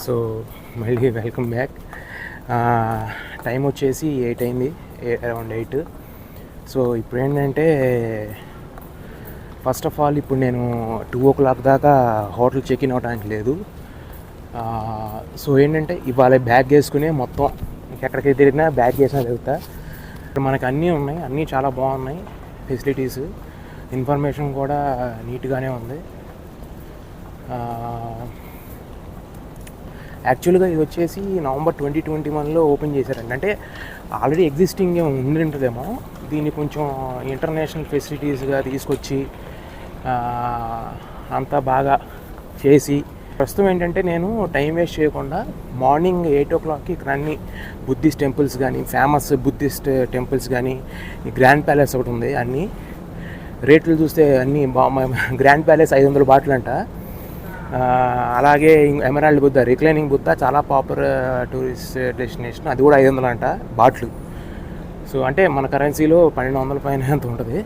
So మళ్ళీ welcome back. Time వచ్చేసి 8 అయింది, అరౌండ్ 8. సో ఇప్పుడు ఏంటంటే ఫస్ట్ ఆఫ్ ఆల్ ఇప్పుడు నేను 2 o'clock దాకా హోటల్ చెక్ ఇన్ అవ్వడానికి లేదు. సో ఏంటంటే ఇవాళ బ్యాగ్ వేసుకుని మొత్తం ఎక్కడికి తిరిగినా బ్యాగ్ వేసినా తిరుగుతా. ఇక్కడ మనకు అన్నీ ఉన్నాయి, అన్నీ చాలా బాగున్నాయి ఫెసిలిటీస్, ఇన్ఫర్మేషన్ కూడా నీట్గానే ఉంది. యాక్చువల్గా ఇది వచ్చేసి November 2021లో ఓపెన్ చేశారండి. అంటే ఆల్రెడీ ఎగ్జిస్టింగ్ ఉండి ఉంటుందేమో, దీన్ని కొంచెం ఇంటర్నేషనల్ ఫెసిలిటీస్గా తీసుకొచ్చి అంతా బాగా చేసి, ప్రస్తుతం ఏంటంటే నేను టైం వేస్ట్ చేయకుండా మార్నింగ్ 8 o'clockకి ఇక్కడ అన్ని బుద్ధిస్ట్ టెంపుల్స్ కానీ, ఫేమస్ బుద్ధిస్ట్ టెంపుల్స్ కానీ, ఈ గ్రాండ్ ప్యాలెస్ ఒకటి ఉంది. అన్నీ రేట్లు చూస్తే అన్నీ గ్రాండ్ ప్యాలెస్ 500 బాట్లు అంట. అలాగే ఎమరాల్డ్ బుద్ధ, రిక్లైనింగ్ బుద్ధ చాలా పాపులర్ టూరిస్ట్ డెస్టినేషన్, అది కూడా 500 అంట బాట్లు. సో అంటే మన కరెన్సీలో 1200 పైన అంత ఉంటుంది.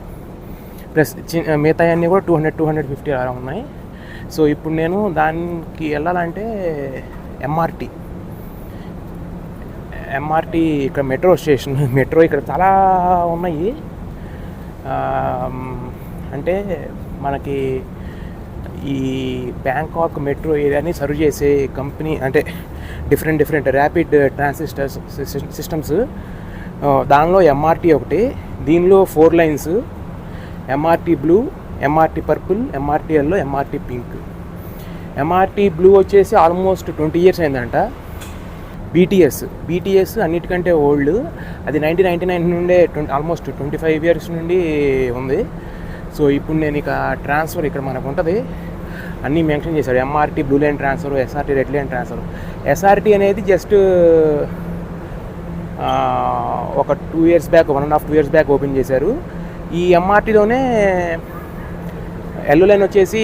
ప్లస్ మిగతా అన్నీ కూడా 200-250 అలా ఉన్నాయి. సో ఇప్పుడు నేను దానికి వెళ్ళాలంటే ఎంఆర్టీ ఇక్కడ మెట్రో స్టేషన్, మెట్రో ఇక్కడ చాలా ఉన్నాయి. అంటే మనకి ఈ బ్యాంకాక్ మెట్రో ఏరియాని సర్వ్ చేసే కంపెనీ, అంటే డిఫరెంట్ ర్యాపిడ్ ట్రాన్సిట్ సిస్టమ్స్, దానిలో ఎంఆర్టీ ఒకటి. దీనిలో 4 lines, MRT blue, MRT purple, MRT yellow, MRT pink. MRT blue వచ్చేసి ఆల్మోస్ట్ 20 years అయిందంట. బీటీఎస్ అన్నిటికంటే ఓల్డ్, అది 1999 నుండే ఆల్మోస్ట్ 25 years నుండి ఉంది. సో ఇప్పుడు నేను ఇక ట్రాన్స్ఫర్ ఇక్కడ మనకు ఉంటుంది, అన్నీ మెన్షన్ చేశాడు. MRT blue line transfer, SRT red line transfer. SRT అనేది జస్ట్ ఒక 2 years back, 1.5-2 years back open చేశారు. ఈ ఎంఆర్టీలోనే ఎల్లో లైన్ వచ్చేసి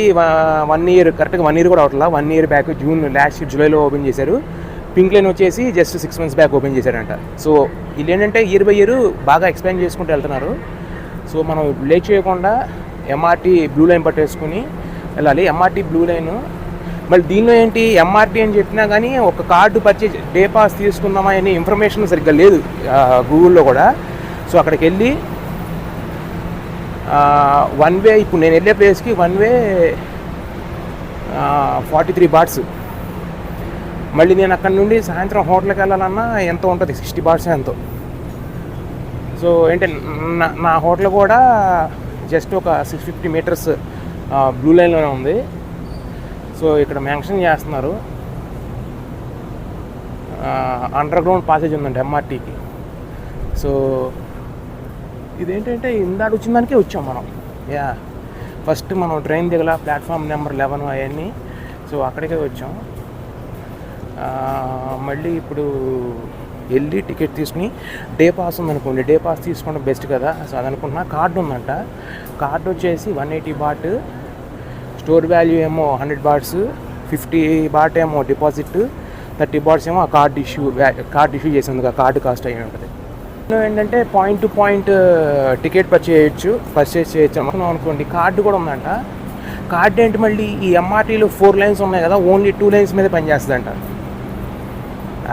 1 year, కరెక్ట్గా 1 year కూడా అవట్లా, 1 year బ్యాక్ జూలైలో ఓపెన్ చేశారు. పింక్ లైన్ వచ్చేసి జస్ట్ 6 months బ్యాక్ ఓపెన్ చేశారంట. సో వీళ్ళు ఏంటంటే ఇయర్ బై ఇయర్ బాగా ఎక్స్పాండ్ చేసుకుంటూ వెళ్తున్నారు. సో మనం లేట్ చేయకుండా ఎంఆర్టీ బ్లూ లైన్ పట్టేసుకుని వెళ్ళాలి. ఎంఆర్టీ బ్లూ లైన్ మళ్ళీ దీనిలో ఏంటి, ఎంఆర్టీ అని చెప్పినా కానీ ఒక కార్డు పర్చేజ్, డే పాస్ తీసుకుందామా అనే ఇన్ఫర్మేషన్ సరిగ్గా లేదు గూగుల్లో కూడా. సో అక్కడికి వెళ్ళి వన్ వే, ఇప్పుడు నేను వెళ్ళే ప్లేస్కి వన్ వే 43 bahts. మళ్ళీ నేను అక్కడ నుండి సాయంత్రం హోటల్కి వెళ్ళాలన్నా ఎంత ఉంటుంది, 60 bahts ఎంతో. సో ఏంటంటే నా హోటల్ కూడా జస్ట్ ఒక 650 meters బ్లూ లైన్లోనే ఉంది. సో ఇక్కడ మెన్షన్ చేస్తున్నారు అండర్ గ్రౌండ్ పాసేజ్ ఉందండి ఎంఆర్టీకి. సో ఇదేంటంటే ఇందాక వచ్చిన దానికే వచ్చాం మనం. ఫస్ట్ మనం ట్రైన్ దిగల, ప్లాట్ఫామ్ నెంబర్ 11 అవన్నీ. సో అక్కడికే వచ్చాం. మళ్ళీ ఇప్పుడు వెళ్ళి టికెట్ తీసుకుని, డే పాస్ ఉందనుకోండి, డే పాస్ తీసుకోవడం బెస్ట్ కదా. సో అదనుకుంటున్నా. కార్డు ఉందంట, కార్డు వచ్చేసి 180 baht, స్టోర్ వాల్యూ ఏమో 100 bahts, 50 baht ఏమో డిపాజిట్, 30 bahts ఏమో ఆ కార్డు ఇష్యూ చేసేందుకు ఆ కార్డు కాస్ట్ అయ్యి ఉంటుంది. ఏంటంటే point to point ticket purchase చేయొచ్చు అనుకోండి. కార్డు కూడా ఉందంట. కార్డు ఏంటి, మళ్ళీ ఈ ఎంఆర్టీలో 4 lines ఉన్నాయి కదా, ఓన్లీ 2 lines మీద పనిచేస్తుందంట.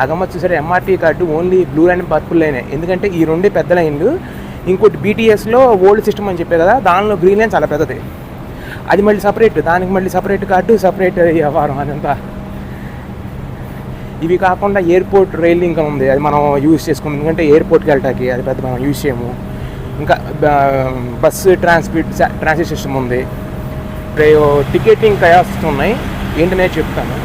అగమ్మ చూసారు, MRT card only blue line, purple లైనే. ఎందుకంటే ఈ 2 పెద్ద లైన్లు. ఇంకోటి బీటీఎస్లో ఓల్డ్ సిస్టమ్ అని చెప్పే కదా, దానిలో గ్రీన్ లైన్ చాలా పెద్దది, అది మళ్ళీ సపరేట్, దానికి మళ్ళీ సపరేట్ కార్డు, సపరేట్ వ్యవహారం అదంతా. ఇవి కాకుండా ఎయిర్పోర్ట్ రైల్ లింక్ ఉంది, అది మనం యూజ్ చేసుకుంటాం. ఎందుకంటే ఎయిర్పోర్ట్కి వెళ్ళటానికి అది పెద్ద మనం యూజ్ చేయము. ఇంకా బస్సు ట్రాన్సిట్ సిస్టమ్ ఉంది. టికెటింగ్ కయాస్ ఉన్నాయి, ఏంటనే చెప్తాను.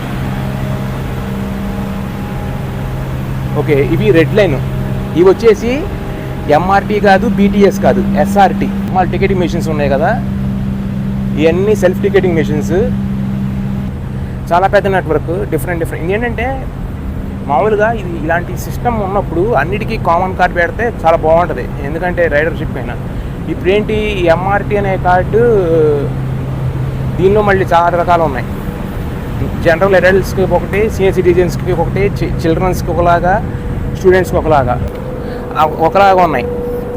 ఓకే, ఇవి రెడ్ లైన్. ఇవి వచ్చేసి ఎంఆర్టీ కాదు, బీటీఎస్ కాదు, ఎస్ఆర్టీ. మన టికెటింగ్ మెషిన్స్ ఉన్నాయి కదా, ఇవన్నీ సెల్ఫ్ టికెటింగ్ మెషిన్స్. చాలా పెద్ద నెట్వర్క్, డిఫరెంట్. ఏంటంటే మామూలుగా ఇది ఇలాంటి సిస్టమ్ ఉన్నప్పుడు అన్నిటికీ కామన్ కార్డు పెడితే చాలా బాగుంటుంది, ఎందుకంటే రైడర్షిప్ అయినా. ఇప్పుడు ఏంటి, ఈ ఎంఆర్టీ అనే కార్డు దీనిలో మళ్ళీ చాలా రకాలు ఉన్నాయి. జనరల్ అడల్ట్స్కి ఒకటి, సీనియర్ సిటిజన్స్కి ఒకటి, చిల్డ్రన్స్కి ఒకలాగా, స్టూడెంట్స్కి ఒకలాగా ఉన్నాయి.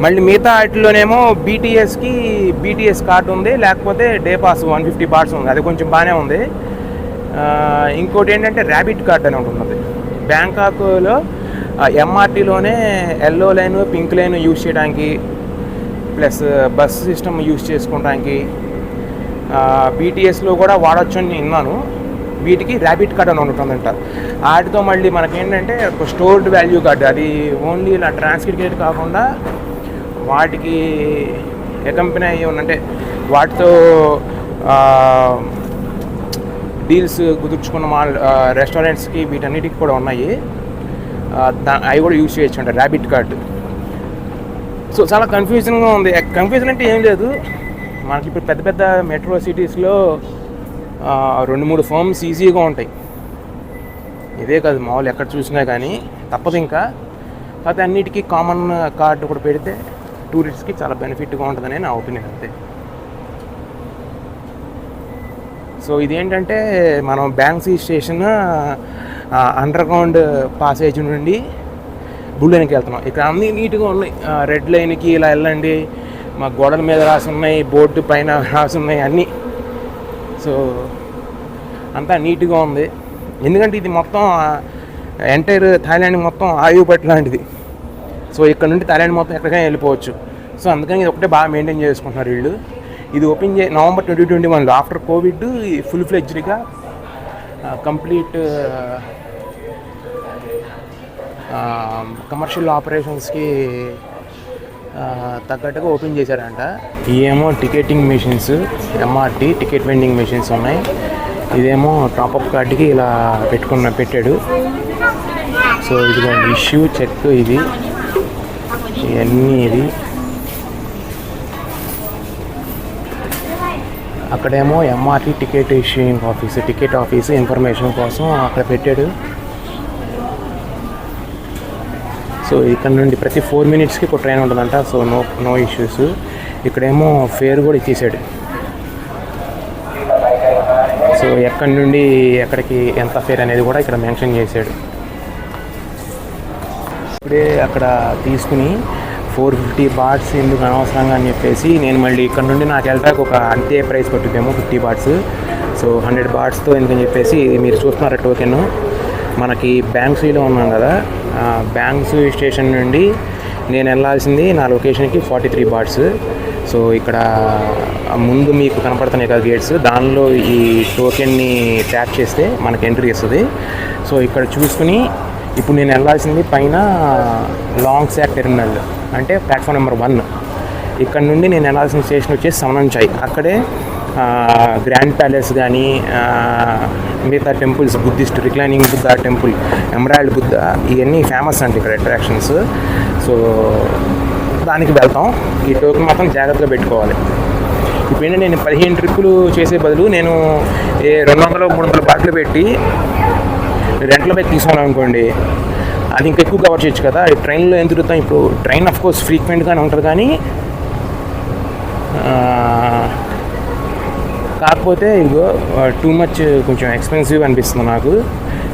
మళ్ళీ మిగతా వాటిలోనేమో బీటీఎస్ కార్డు ఉంది, లేకపోతే డే పాస్ 150 bahts ఉంది, అది కొంచెం బాగానే ఉంది. ఇంకోటి ఏంటంటే ర్యాబిట్ కార్డ్ అని ఒకటి ఉన్నది. బ్యాంకాక్లో ఎంఆర్టీలోనే yellow line pink line use చేయడానికి ప్లస్ బస్ సిస్టమ్ యూజ్ చేసుకోవడానికి బీటీఎస్లో కూడా వాడచ్చు అని విన్నాను. వీటికి ర్యాబిట్ కార్డ్ అని ఉంటుందంట. వాటితో మళ్ళీ మనకేంటంటే ఒక స్టోర్డ్ వాల్యూ కార్డు, అది ఓన్లీ ఇలా ట్రాన్స్క్రిప్ట్ కాకుండా వాటికి కంపెనీ అయ్యి అంటే వాటితో డీల్స్ కుదుర్చుకున్న మా రెస్టారెంట్స్కి వీటన్నిటికి కూడా ఉన్నాయి. అవి కూడా యూజ్ చేయొచ్చు అంట ర్యాబిట్ కార్డు. సో చాలా కన్ఫ్యూజన్గా ఉంది. కన్ఫ్యూజన్ అంటే ఏం లేదు, మనకి ఇప్పుడు పెద్ద పెద్ద మెట్రో సిటీస్లో 2-3 ఫర్మ్స్ ఈజీగా ఉంటాయి. ఇదే కాదు, మామూలు ఎక్కడ చూసినా కానీ తప్పదు. ఇంకా కాకపోతే అన్నిటికీ కామన్ కార్డు కూడా పెడితే టూరిస్ట్కి చాలా బెనిఫిట్గా ఉంటుందని నా ఒపీనియన్ అంతే. సో ఇదేంటంటే మనం బ్యాంక్సీ స్టేషన్ అండర్ గ్రౌండ్ పాసేజ్ నుండి బ్లూ లైన్కి వెళ్తున్నాం. ఇక్కడ అన్నీ నీట్గా ఉన్నాయి. రెడ్ లైన్కి ఇలా వెళ్ళండి, మా గోడల మీద రాసి ఉన్నాయి, బోర్డు పైన రాసి ఉన్నాయి అన్నీ. సో అంతా నీట్గా ఉంది. ఎందుకంటే ఇది మొత్తం ఎంటైర్ థాయిలాండ్ మొత్తం ఆయువు పట్టు లాంటిది. సో ఇక్కడ నుండి థాయిలాండ్ మొత్తం ఎక్కడికైనా వెళ్ళిపోవచ్చు. సో అందుకని ఇది ఒకటే బాగా మెయింటైన్ చేసుకుంటున్నారు వీళ్ళు. ఇది ఓపెన్ నవంబర్ 2021లో ఆఫ్టర్ కోవిడ్ ఫుల్ ఫ్లెడ్జ్డ్గా కంప్లీట్ కమర్షియల్ ఆపరేషన్స్కి తగ్గట్టుగా ఓపెన్ చేశారంట. ఇవేమో ticketing machines, MRT ticket vending machines ఉన్నాయి. ఇదేమో టాప్అప్ కార్డుకి ఇలా పెట్టాడు. సో ఇదిగో ఇష్యూ చెక్, ఇది ఇవన్నీ. ఇది అక్కడేమో MRT ticket issuing office, ticket office information కోసం అక్కడ పెట్టాడు. సో ఇక్కడ నుండి ప్రతి 4 minutesకి ఒక ట్రైన్ ఉంటుందంట. So no issues. ఇక్కడేమో ఫేర్ కూడా ఇచ్చేసాడు. సో ఎక్కడి నుండి ఎక్కడికి ఎంత ఫేర్ అనేది కూడా ఇక్కడ మెన్షన్ చేశాడు. ఇప్పుడే అక్కడ తీసుకుని 450 bahts ఎందుకు అనవసరంగా అని చెప్పేసి నేను మళ్ళీ ఇక్కడ నుండి నాకు వెళ్ళడానికి ఒక అంతే ప్రైస్ పట్టుద్దేమో 50 bahts. సో 100 bahts ఎందుకని చెప్పేసి మీరు చూస్తున్నారా టోకెన్. మనకి బ్యాంక్సీలో ఉన్నాం కదా, బ్యాంక్స్ స్టేషన్ నుండి నేను వెళ్ళాల్సింది నా లొకేషన్కి 43 bahts. సో ఇక్కడ ముందు మీకు కనపడుతున్నాయి కదా గేట్స్, దానిలో ఈ టోకెన్ని ట్యాప్ చేస్తే మనకి ఎంట్రీ ఇస్తుంది. సో ఇక్కడ చూసుకుని ఇప్పుడు నేను వెళ్ళాల్సింది పైన లాంగ్ శాక్ టెర్మినల్, అంటే ప్లాట్ఫామ్ నెంబర్ 1. ఇక్కడ నుండి నేను వెళ్ళాల్సిన స్టేషన్ వచ్చేసి సమనంచాయ్. అక్కడే గ్రాండ్ ప్యాలెస్ కానీ మిగతా temples, Buddhist reclining Buddha temple, emerald Buddha, ఇవన్నీ ఫేమస్ అంటే ఇక్కడ అట్రాక్షన్స్. సో దానికి వెళ్తాం. ఈ టోకెన్ మాత్రం జాగ్రత్తగా పెట్టుకోవాలి. ఇప్పుడు ఏంటంటే నేను 15 ట్రిప్పులు చేసే బదులు నేను 200-300 bahts పెట్టి రెంట్లో పోయి తీసుకున్నాను అనుకోండి, అది ఇంకా ఎక్కువ కవర్ చేయొచ్చు కదా. ట్రైన్లో ఎంత తిరుగుతాం. ఇప్పుడు ట్రైన్ అఫ్కోర్స్ ఫ్రీక్వెంట్గానే ఉంటుంది, కానీ కాకపోతే ఇగో టూ మచ్ కొంచెం ఎక్స్పెన్సివ్ అనిపిస్తుంది నాకు.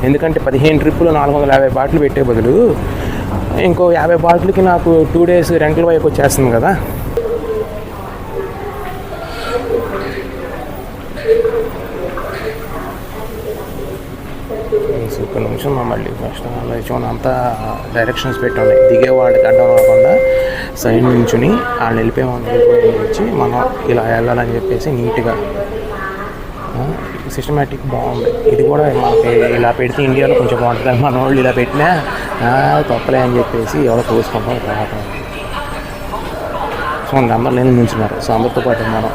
ఎందుకంటే 15 ట్రిప్పులు 450 bahts పెట్టే బదులు ఇంకో 50 bahts నాకు 2 days రెంట్ల వైపు వచ్చేస్తుంది కదా. ఒక నిమిషం మళ్ళీ ఫస్ట్ చూడండి, అంతా డైరెక్షన్స్ పెట్టి ఉన్నాయి. దిగేవాడికి అడ్డం కాకుండా సైడ్ నుంచుని వాళ్ళు వెళ్ళిపోయి వచ్చి మనం ఇలా వెళ్ళాలని చెప్పేసి నీట్గా సిస్టమేటిక్ బాగుంది. ఇది కూడా మనకి ఇలా పెడితే ఇండియాలో కొంచెం బాగుంటుంది. మన వాళ్ళు ఇలా పెట్టినా తప్పలే అని చెప్పేసి ఎవరో చూసుకుంటాం తర్వాత. సో అందరు లేని నుంచున్నారు. సో అందరితో పాటు మనం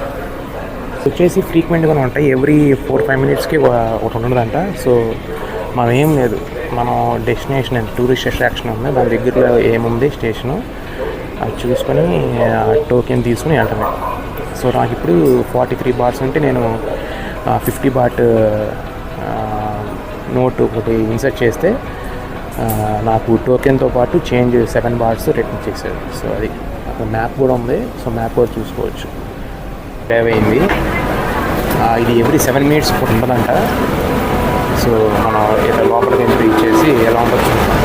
వచ్చేసి ఫ్రీక్వెంట్గానే ఉంటాయి. ఎవ్రీ 4-5 minutesకి ఒకటి ఉండదంట. సో మనం ఏం లేదు, మనం డెస్టినేషన్ టూరిస్ట్ అట్రాక్షన్ ఉంది, దాని దగ్గరలో ఏముంది స్టేషను అది చూసుకొని టోకెన్ తీసుకుని వెళ్తాను. సో నాకు ఇప్పుడు 43 bahts అంటే నేను 50 baht నోట్ ఒకటి ఇన్సర్ట్ చేస్తే నాకు టోకెన్తో పాటు చేంజ్ 7 bahts రిటర్న్ చేశారు. సో అది అక్కడ మ్యాప్ కూడా ఉంది. సో మ్యాప్ కూడా చూసుకోవచ్చు. సేవ్ అయింది. ఇది ఎవ్రీ 7 minutes ఒకటి ఉంటుందంట. సో మనం ఇక్కడ లోపలికి ఎంట్రీ ఇచ్చేసి ఎలా ఉంటుంది చూద్దాం.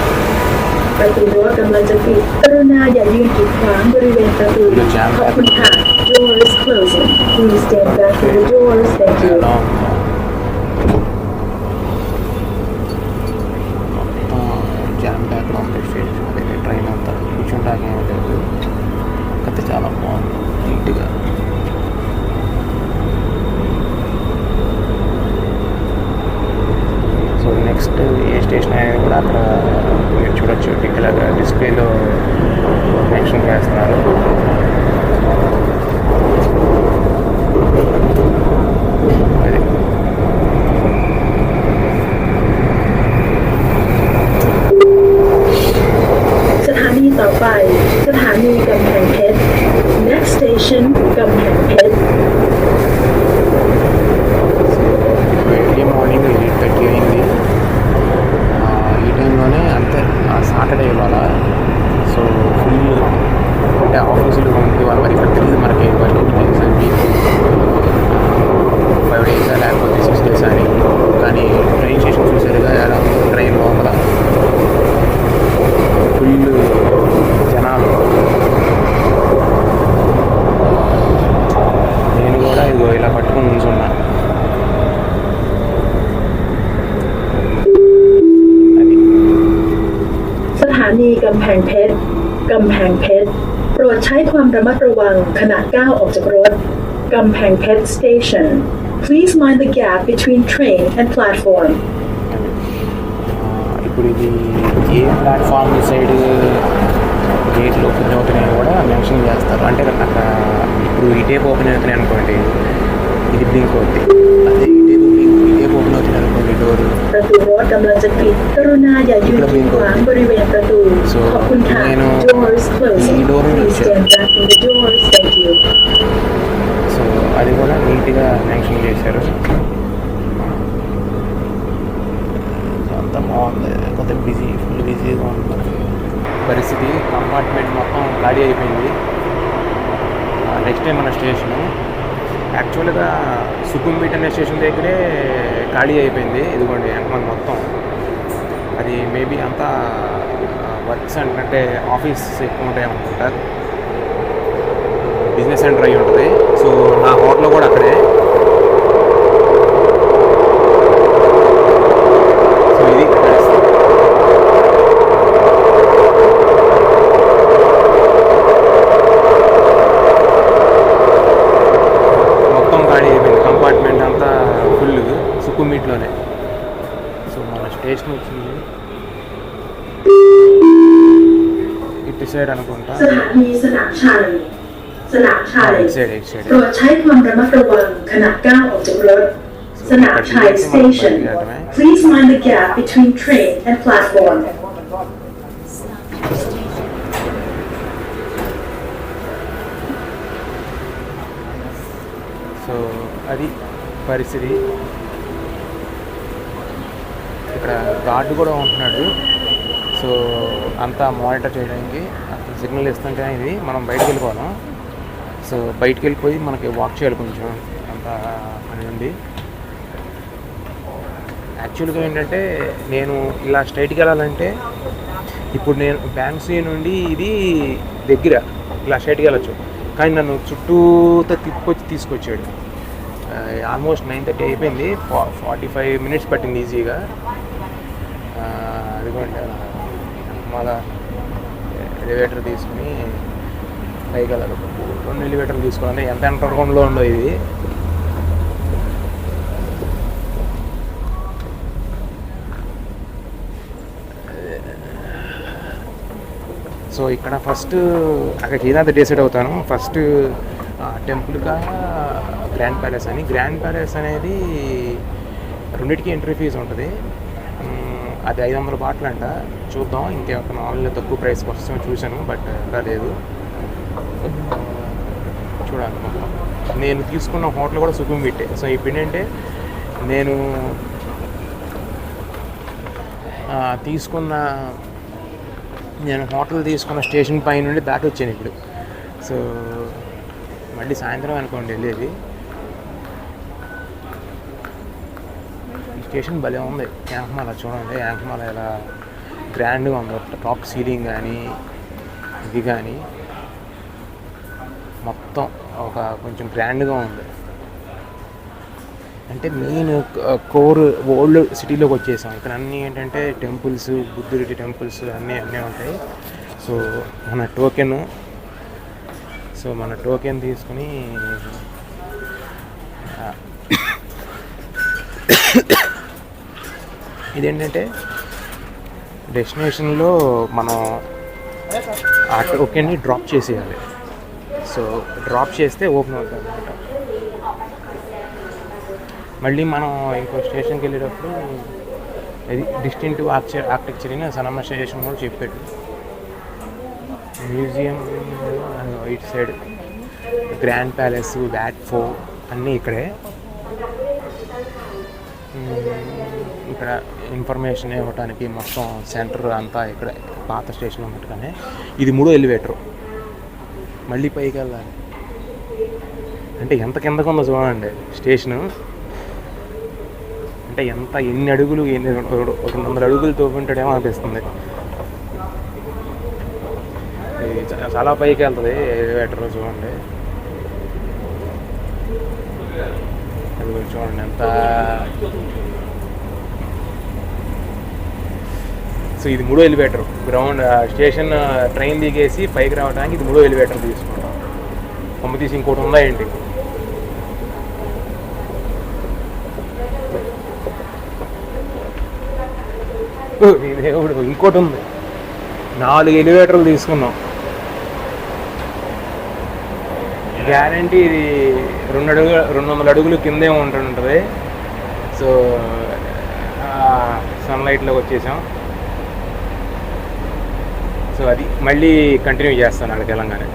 ประตูรั้วกำลังจะปิดกรุณาอย่ายืนกีดขวางบริเวณประตูขอบคุณค่ะ Doors closing. Please stand back from the doors. Thank you. กำแพงเพชรโปรดใช้ความระมัดระวังขณะก้าวออกจากรถกำแพงเพชร Station Please mind the gap between train and platform ఇప్పుడు ఇది ఏ ప్లాట్ఫామ్ సైడ్ గేట్లు ఓపెన్ అవుతున్నాయో కూడా మెన్షన్ చేస్తారు. అంటే అక్కడ ఇప్పుడు ఈ టేప్ ఓపెన్ అవుతున్నాయి అనుకోండి, ఇది బ్లింక్ అవుతుంది. అదే ఈ టేప్ ఓపెన్ అవుతుంది అనుకోండి, door ประตูรถกำลังจะปิดกรุณาอย่ายืนกีดขวางบริเวณประตูขอบคุณค่ะ Doors closing Please stand back from the doors Thank you so అది కూడా నీట్గా మెన్షన్ చేశారు. అంతా బాగుంది, కొంత ఫుల్ బిజీగా ఉంది పరిస్థితి. కంపార్ట్మెంట్ మొత్తం ఖాళీ అయిపోయింది. నెక్స్ట్ టైం మన స్టేషను యాక్చువల్గా సుకుంబీట్ అనే స్టేషన్ దగ్గరే ఖాళీ అయిపోయింది. ఇదిగోండి వెనకమంది మొత్తం. అది మేబీ అంతా వర్క్స్ అంటే ఆఫీస్ ఎక్కువ ఉంటాయి అనుకుంటా, బిజినెస్ సెంటర్ అయి ఉంటుంది. సో నా హోటల్ కూడా అక్కడే. సో ఇది మొత్తం ఖాళీ అయిపోయింది. కంపార్ట్మెంట్ అంతా ఫుల్ సుకుమీట్లోనే. సో మన స్టేషన్ వచ్చింది ఇటు సైడ్ అనుకుంటా. สถานีสนามชัยโปรดใช้ความระมัดระวังขณะก้าวออกจากรถสนามชัย Station Please mind the gap between train and platform so అది పరిస్థితి. ఇక్కడ గార్డు కూడా ఉంటున్నాడు. సో అంతా మానిటర్ చేయడానికి అక్కడ సిగ్నల్ ఇస్తుంటే ఇది మనం బయటకు వెళ్ళిపోదాం. సో బయటికి వెళ్ళిపోయి మనకి వాక్ చేయాలి కొంచెం, అంత అని ఉంది. యాక్చువల్గా ఏంటంటే నేను ఇలా స్ట్రైట్కి వెళ్ళాలంటే ఇప్పుడు నేను బ్యాంక్సీ నుండి ఇది దగ్గర ఇలా స్ట్రైట్కి వెళ్ళచ్చు, కానీ నన్ను చుట్టూతో తీసుకొచ్చాడు. ఆల్మోస్ట్ 9:30 అయిపోయింది. 45 మినిట్స్ పట్టింది ఈజీగా. అదిగోండి మళ్ళా ఎలివేటర్ తీసుకుని పైకి వెళ్ళాలి. 2 ఎలివేటర్లు తీసుకోవాలి. ఎంత అండర్గ్రౌండ్లో ఉండో ఇది. సో ఇక్కడ ఫస్ట్ అక్కడికి ఏదంతా డిసైడ్ అవుతాను. ఫస్ట్ టెంపుల్గా గ్రాండ్ ప్యాలెస్ అని. గ్రాండ్ ప్యాలెస్ అనేది రెండింటికి ఎంట్రీ ఫీజు ఉంటుంది. అది 500 బాట్లు అంట. చూద్దాం, ఇంకేమన్నా మామూలుగా తక్కువ ప్రైస్కి వస్తామో చూశాను, బట్ ఇంకా లేదు, చూడాలి. నేను తీసుకున్న హోటల్ కూడా సుకుంబీటే. సో ఇప్పుడు ఏంటంటే నేను హోటల్ తీసుకున్న స్టేషన్ పై నుండి దాటి వచ్చాను ఇప్పుడు. సో మళ్ళీ సాయంత్రం అనుకోండి వెళ్ళేది. ఈ స్టేషన్ భలే ఉంది. యాంకమాల చూడండి, యాంకమాల ఎలా గ్రాండ్గా ఉంది. టాప్ సీలింగ్ కానీ ఇది కానీ మొత్తం ఒక కొంచెం గ్రాండ్గా ఉంది. అంటే మెయిన్ కోర్ ఓల్డ్ సిటీలోకి వచ్చేసాం. ఇక్కడ అన్నీ ఏంటంటే టెంపుల్స్, బుద్ధుడి టెంపుల్స్ అన్నీ ఉంటాయి. సో మన టోకెన్ తీసుకుని ఇదేంటంటే డెస్టినేషన్లో మనం ఆ టోకెన్ని డ్రాప్ చేసేయాలి. సో డ్రాప్ చేస్తే ఓపెన్ అవుతుంది అనమాట. మళ్ళీ మనం ఇంకో స్టేషన్కి వెళ్ళేటప్పుడు ఇది డిస్టింక్టివ్ ఆర్కిటెక్చర్ అని సనమ్మ స్టేషన్ కూడా చెప్పాడు. మ్యూజియం ఇటు side, grand palace, bat four అన్నీ ఇక్కడే. ఇక్కడ ఇన్ఫర్మేషన్ ఇవ్వడానికి మొత్తం సెంటర్ అంతా ఇక్కడ పాత స్టేషన్ ఉన్నట్టుగానే. ఇది 3వ ఎలివేటరు. మళ్ళీ పైకి వెళ్ళాలి. అంటే ఎంత కిందకు ఉందో చూడండి స్టేషను. అంటే ఎన్ని అడుగులు 200 అడుగులు తోపుంటాడేమో అనిపిస్తుంది. చాలా పైకి వెళ్తుంది ఎలివేటర్. చూడండి, అది చూడండి ఎంత సో ఇది 3వ ఎలివేటర్. గ్రౌండ్ స్టేషన్ ట్రైన్ దిగేసి పైకి రావడానికి ఇది 3వ ఎలివేటర్ తీసుకుంటాం. కొమ్మ తీసి ఇంకోటి ఉందా ఏంటి? దేవుడు, ఇంకోటి ఉంది. 4 ఎలివేటర్లు తీసుకున్నాం. గ్యారంటీ ఇది 200 అడుగులు కిందే ఉంటుంటుంది. సో సన్లైట్లోకి వచ్చేసాం. సో అది మళ్ళీ కంటిన్యూ చేస్తాను అక్కడికి వెళ్ళంగానే.